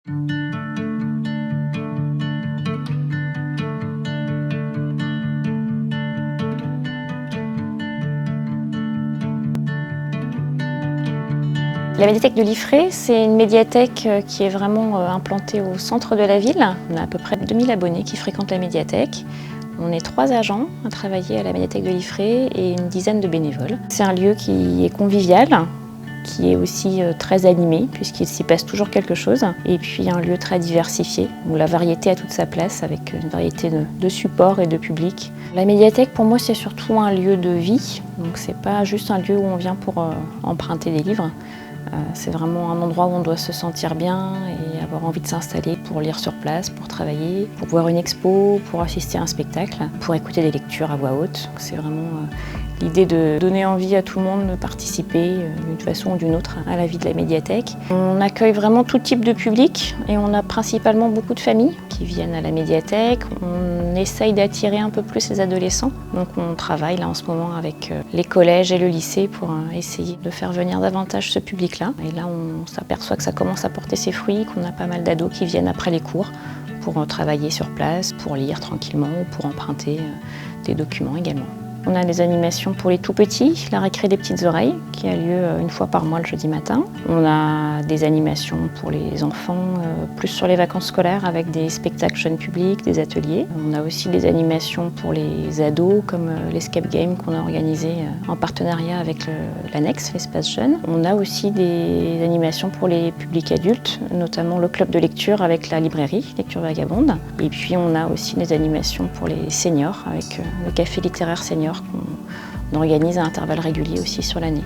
La médiathèque de Liffré, c'est une médiathèque qui est vraiment implantée au centre de la ville. On a à peu près 2000 abonnés qui fréquentent la médiathèque. On est 3 agents à travailler à la médiathèque de Liffré et une dizaine de bénévoles. C'est un lieu qui est convivial, qui est aussi très animé puisqu'il s'y passe toujours quelque chose. Et puis un lieu très diversifié où la variété a toute sa place avec une variété de supports et de publics. La médiathèque pour moi c'est surtout un lieu de vie, donc c'est pas juste un lieu où on vient pour emprunter des livres. C'est vraiment un endroit où on doit se sentir bien et avoir envie de s'installer pour lire sur place, pour travailler, pour voir une expo, pour assister à un spectacle, pour écouter des lectures à voix haute. C'est vraiment l'idée de donner envie à tout le monde de participer d'une façon ou d'une autre à la vie de la médiathèque. On accueille vraiment tout type de public et on a principalement beaucoup de familles qui viennent à la médiathèque. On essaye d'attirer un peu plus les adolescents. Donc on travaille là en ce moment avec les collèges et le lycée pour essayer de faire venir davantage ce public-là. Et là on s'aperçoit que ça commence à porter ses fruits, qu'on a pas mal d'ados qui viennent après les cours pour travailler sur place, pour lire tranquillement ou pour emprunter des documents également. On a des animations pour les tout-petits, la récré des petites oreilles, qui a lieu une fois par mois le jeudi matin. On a des animations pour les enfants, plus sur les vacances scolaires, avec des spectacles jeunes publics, des ateliers. On a aussi des animations pour les ados, comme l'Escape Game qu'on a organisé en partenariat avec l'Annexe, l'espace jeune. On a aussi des animations pour les publics adultes, notamment le club de lecture avec la librairie, Lecture Vagabonde. Et puis on a aussi des animations pour les seniors, avec le café littéraire senior qu'on organise à intervalles réguliers aussi sur l'année.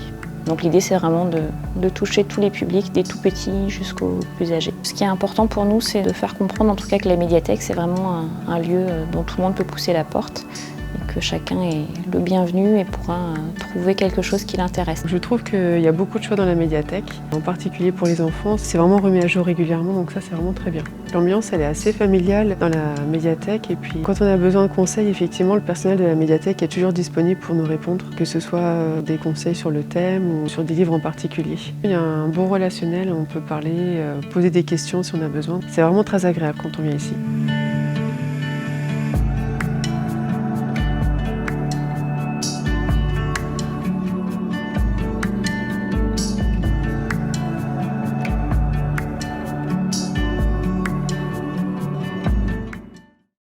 Donc l'idée c'est vraiment de toucher tous les publics, des tout petits jusqu'aux plus âgés. Ce qui est important pour nous c'est de faire comprendre en tout cas que la médiathèque c'est vraiment un lieu dont tout le monde peut pousser la porte et que chacun est le bienvenu et pourra trouver quelque chose qui l'intéresse. Je trouve qu'il y a beaucoup de choix dans la médiathèque, en particulier pour les enfants. C'est vraiment remis à jour régulièrement, donc ça c'est vraiment très bien. L'ambiance elle est assez familiale dans la médiathèque et puis quand on a besoin de conseils, effectivement le personnel de la médiathèque est toujours disponible pour nous répondre, que ce soit des conseils sur le thème ou sur des livres en particulier. Il y a un bon relationnel, on peut parler, poser des questions si on a besoin. C'est vraiment très agréable quand on vient ici.